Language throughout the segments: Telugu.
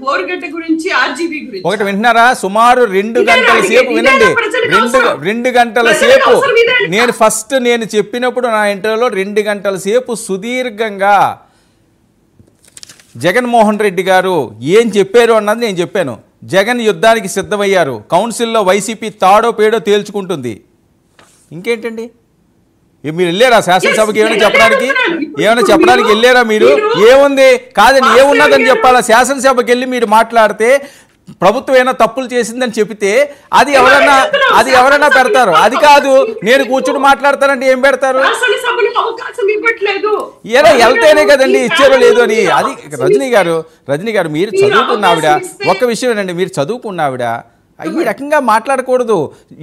బోర్గడ్డ గురించి, ఆర్జీబీ గురించి. ఒకటి వింటున్నారా? సుమారు 2 గంటల సేపు వినండి. 2 గంటల సేపు నేను చెప్పినప్పుడు నా ఇంటర్వ్యూలో 2 గంటల సేపు సుదీర్ఘంగా జగన్మోహన్ రెడ్డి గారు ఏం చెప్పారు అన్నది నేను చెప్పాను. జగన్ యుద్ధానికి సిద్ధమయ్యారు, కౌన్సిల్లో వైసీపీ తాడో పేడో తేల్చుకుంటుంది. ఇంకేంటండి? మీరు వెళ్ళారా శాసనసభకి? ఏమైనా చెప్పడానికి వెళ్ళారా మీరు? ఏముంది? కాదండి, ఏమున్నదని చెప్పాలా? శాసనసభకి వెళ్ళి మీరు మాట్లాడితే ప్రభుత్వం ఏమైనా తప్పులు చేసిందని చెబితే అది ఎవరన్నా పెడతారు. అది కాదు, నేను కూర్చుని మాట్లాడతానంటే ఏం పెడతారు? ఏదో వెళ్తేనే కదండి ఇచ్చారో లేదో అని. అది రజనీ గారు మీరు చదువుకున్న ఆవిడ, ఒక్క విషయం ఏంటండి, మీరు చదువుకున్న ఆవిడ ఈ రకంగా మాట్లాడకూడదు.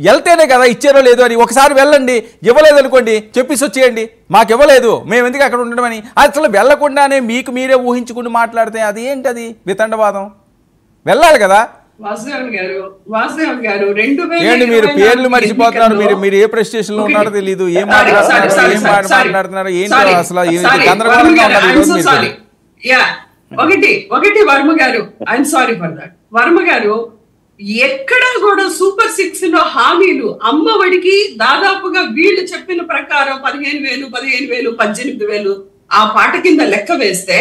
వెళ్తేనే కదా ఇచ్చారో లేదో అని. ఒకసారి వెళ్ళండి, ఇవ్వలేదు అనుకోండి, చెప్పేసి వచ్చేయండి మాకు ఇవ్వలేదు, మేము ఎందుకు అక్కడ ఉండడం అని. అసలు వెళ్లకుండానే మీకు మీరే ఊహించుకుని మాట్లాడితే అది ఏంటది? వితండవాదం. వెళ్ళాలి కదా. ఏంటి మీరు పేర్లు మర్చిపోతున్నారు? మీరు ఏ ప్రెస్టేషన్ లో ఉన్నారో తెలీదు, ఏం మాట్లాడుతున్నారు ఏంటో అసలు గందరగోళంగా ఉన్నారు. ఒకటి వర్మ గారు, I'm sorry for that. Varma గారు ఎక్కడా కూడా సూపర్ 6 లో హామీలు అమ్మఒడికి దాదాపుగా వీళ్ళు చెప్పిన ప్రకారం 15,000, 18,000 ఆ పాట కింద లెక్క వేస్తే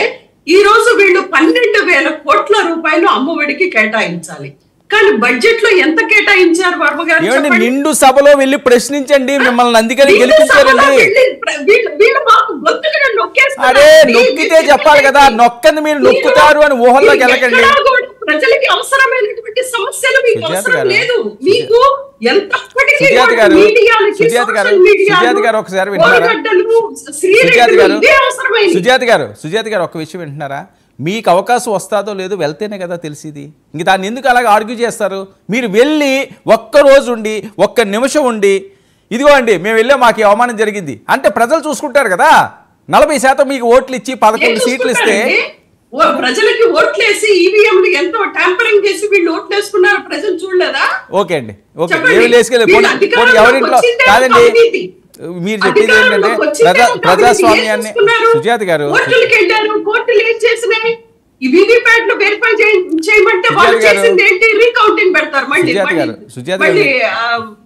ఈ రోజు వీళ్ళు 12,000 కోట్ల రూపాయలు అమ్మఒడికి కేటాయించాలి. కానీ బడ్జెట్ లో ఎంత కేటాయించారు వర్మ గారు? నిండు సభలో వెళ్ళి ప్రశ్నించండి, మిమ్మల్ని అందుకని గెలిపించారండి. అరే నొక్కితే చెప్పాలి కదా, నొక్కంది మీరు నొక్కుతారు అని ఊహల్లోకి వెళ్ళకండి. ప్రజలకి అవసరమైనటువంటి సమస్యలు మీకు అవసరం లేదు. మీకు సుజాత గారు ఒక విషయం వింటున్నారా? మీకు అవకాశం వస్తుందో లేదో వెళ్తేనే కదా తెలిసింది. ఇంక దాన్ని ఎందుకు అలాగ ఆర్గ్యూ చేస్తారు? మీరు వెళ్ళి ఒక్కరోజు ఉండి, ఒక్క నిమిషం ఉండి, ఇదిగో అండి మేము వెళ్ళే మాకు అవమానం జరిగింది అంటే ప్రజలు చూసుకుంటారు కదా. 40% మీకు ఓట్లు ఇచ్చి 11 సీట్లు ఇస్తే ప్రజలకి ఓట్లేసి ఈవీఎంలు ఎంతో ట్యాంపరింగ్ చేసి వీళ్ళు ఓట్లు వేసుకున్నారు, ప్రజలు చూడలేదా? ఓకే అండి, ఓకే. ఎవరింట్లో కాదండి, మీరు చెప్పేది ఏంటంటే ప్రజాస్వామ్యాన్ని. సుజాత గారు కోర్టులు ఏం చేసినాయి? వెరిఫై చేయమంటే వాళ్ళు చేసింది ఏంటి? రీకౌంటింగ్ పెడతారు మళ్ళీ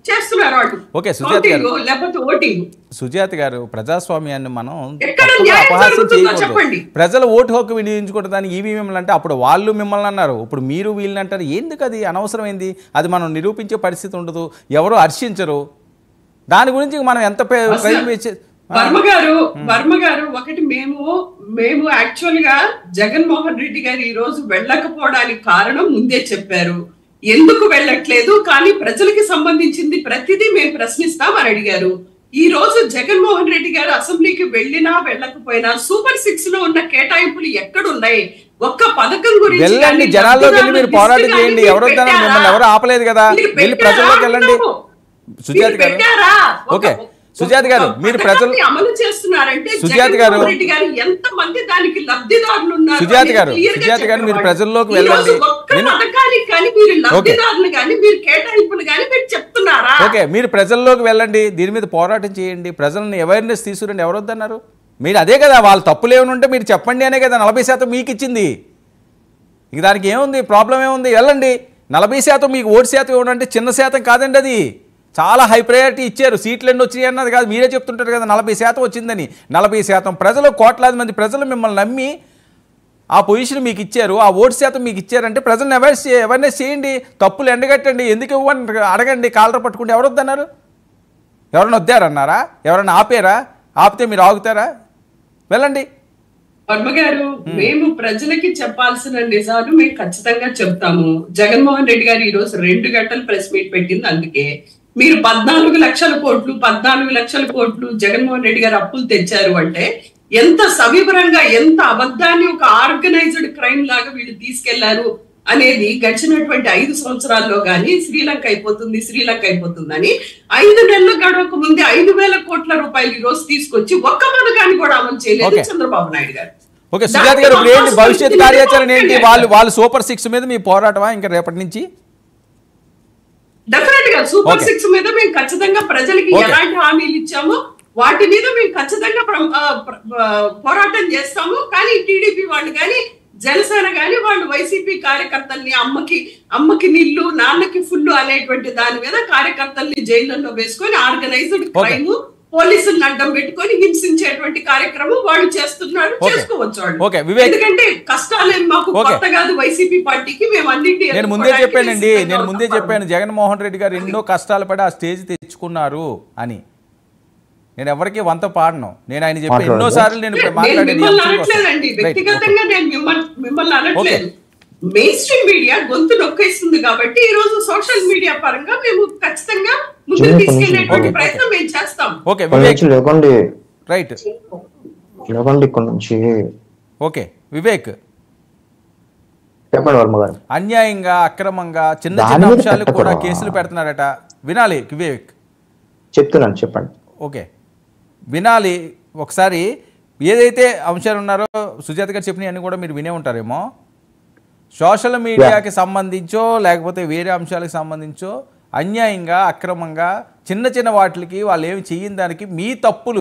చేస్తున్నారు వాళ్ళు. ఓకే సుజాత గారు, లేకపోతే ఓటింగ్. సుజాత గారు, ప్రజాస్వామ్యాన్ని మనం అపహాస్యం చేయకూడదు. ప్రజల ఓటు హక్కు వినియోగించుకోవడానికి ఈవీఎంలు అంటే అప్పుడు వాళ్ళు మిమ్మల్ని అన్నారు, ఇప్పుడు మీరు వీళ్ళని అంటారు. ఎందుకు అది అనవసరమైంది? అది మనం నిరూపించే పరిస్థితి ఉండదు, ఎవరు హర్షించరు. దాని గురించి మనం ఎంత వర్మ గారు ఒకటి మేము యాక్చువల్ గా జగన్మోహన్ రెడ్డి గారు ఈ రోజు వెళ్ళకపోవడానికి కారణం ముందే చెప్పారు. ఎందుకు వెళ్ళట్లేదు, కానీ ప్రజలకి సంబంధించింది ప్రతిదీ మేము ప్రశ్నిస్తాం అని అడిగారు. ఈ రోజు జగన్మోహన్ రెడ్డి గారు అసెంబ్లీకి వెళ్ళినా వెళ్ళకపోయినా సూపర్ 6 లో ఉన్న కేటాయింపులు ఎక్కడున్నాయి? ఒక్క పథకం గురించి వెళ్ళండి, జనాల్లోకి వెళ్ళి మీరు పోరాటం చేయండి. ఎవరు ఆపలేదు కదా, వెళ్ళి ప్రజల్లోకి వెళ్ళండి. సుజాత గారు, ఓకే సుజాత గారు, మీరు ప్రజలు అమలు చేస్తున్నారంటే సుజాత గారు ఎంత మంది దానికి లబ్ధిదారులు ఉన్నారు? సుజాత గారు మీరు ప్రజల్లోకి వెళ్ళండి. ఓకే, మీరు ప్రజల్లోకి వెళ్ళండి, దీని మీద పోరాటం చేయండి, ప్రజల్ని అవేర్నెస్ తీసుకురండి. ఎవరు వద్దన్నారు? మీరు అదే కదా, వాళ్ళ తప్పులు ఏమైనా ఉంటే మీరు చెప్పండి అనే కదా 40% మీకు ఇచ్చింది. ఇక దానికి ఏముంది, ప్రాబ్లం ఏముంది? వెళ్ళండి. 40% మీకు ఓటు శాతం ఇవ్వడం అంటే చిన్న శాతం కాదండి, అది చాలా హై ప్రయారిటీ ఇచ్చారు. సీట్లు ఎన్ని వచ్చినాయి అన్నది కాదు, మీరే చెప్తుంటారు కదా 40% వచ్చిందని. 40% ప్రజలు, కోట్లాది మంది ప్రజలు మిమ్మల్ని నమ్మి ఆ పొజిషన్ మీకు ఇచ్చారు, ఆ ఓటు శాతం మీకు ఇచ్చారంటే ప్రజల్ని అవేర్నెస్ చేయండి, తప్పులు ఎండగట్టండి. ఎందుకు ఇవ్వని అడగండి, కాలర్ పట్టుకుంటే ఎవరు వద్దన్నారు? ఎవరైనా వద్దారన్నారా? ఎవరైనా ఆపారా? ఆపితే మీరు ఆగుతారా? వెళ్ళండి. వర్మ గారు, మేము ప్రజలకి చెప్పాల్సిన నిజాలు మేము ఖచ్చితంగా చెప్తాము. జగన్మోహన్ రెడ్డి గారు ఈ రోజు 2 గంటలు ప్రెస్ మీట్ పెట్టింది అందుకే. మీరు 14 లక్షల కోట్లు జగన్మోహన్ రెడ్డి గారు అప్పులు తెచ్చారు అంటే ఎంత సవివరంగా, ఎంత అబద్ధాన్ని ఒక ఆర్గనైజ్డ్ క్రైమ్ లాగా వీళ్ళు తీసుకెళ్లారు అనేది గడిచినటువంటి 5 సంవత్సరాల్లో గానీ శ్రీలంక అయిపోతుందని 5 నెలలు గడవక ముందే 5,000 కోట్ల రూపాయలు ఈ రోజు తీసుకొచ్చి ఒక్క పథకాన్ని కూడా అమలు చేయలేదు చంద్రబాబు నాయుడు గారు. ఓకే సుజాత గారు, ఏంటి భవిష్యత్ కార్యాచరణ ఏంటి? వాళ్ళు సూపర్ 6 మీద మీ పోరాటమా ఇంకా రేపటి నుంచి? డెఫినెట్ గా సూపర్ 6 మీద మేము ఖచ్చితంగా ప్రజలకి ఎలాంటి హామీలు ఇచ్చామో వాటి మీద మేము ఖచ్చితంగా పోరాటం చేస్తాము. కానీ టీడీపీ వాళ్ళు కానీ జనసేన గాని వాళ్ళు వైసీపీ కార్యకర్తల్ని అమ్మకి నీళ్లు నాన్నకి ఫుల్ అనేటువంటి దాని మీద కార్యకర్తల్ని జైళ్లలో వేసుకొని ఆర్గనైజ్డ్ క్రైమ్ పోలీసులను అడ్డం పెట్టుకొని హింసించేటువంటి కార్యక్రమం వాళ్ళు చేస్తున్నారు, చేసుకోవచ్చు వాళ్ళు. ఎందుకంటే కష్టాలేం మాకు కొత్త కాదు వైసీపీ పార్టీకి, మేము అన్నింటి నేను ముందే చెప్పాను జగన్మోహన్ రెడ్డి గారు ఎన్నో కష్టాలు పడి ఆ స్టేజ్ తెచ్చుకున్నారు అని. నేను ఎవరికి వంత పాడను, నేను ఆయన చెప్పి ఎన్నోసార్లు నేను అనట్లేదండి, వ్యక్తిగతంగా నేను మిమ్మల్ని అనట్లేదు. మెయిన్ స్ట్రీమ్ మీడియా గొంతు నొక్కేస్తుంది కాబట్టి ఈ రోజు సోషల్ మీడియా పరంగా మేము ఖచ్చితంగా ముందుకు తీసుకెళ్లేటువంటి ప్రయత్నం మేము చేస్తాం. రైట్. ఓకే వివేక్, అన్యాయంగా అక్రమంగా చిన్న చిన్న అంశాలకు కూడా కేసులు పెడుతున్నారట, వినాలి వివేక్. చెప్తున్నాను, చెప్పండి. ఓకే వినాలి ఒకసారి. ఏదైతే అంశాలు ఉన్నారో సుజాత గారు చెప్పినవన్నీ కూడా మీరు వినే ఉంటారేమో. సోషల్ మీడియాకి సంబంధించో లేకపోతే వేరే అంశాలకు సంబంధించో అన్యాయంగా అక్రమంగా చిన్న చిన్న వాటికి వాళ్ళు ఏమి చేయని దానికి మీ తప్పులు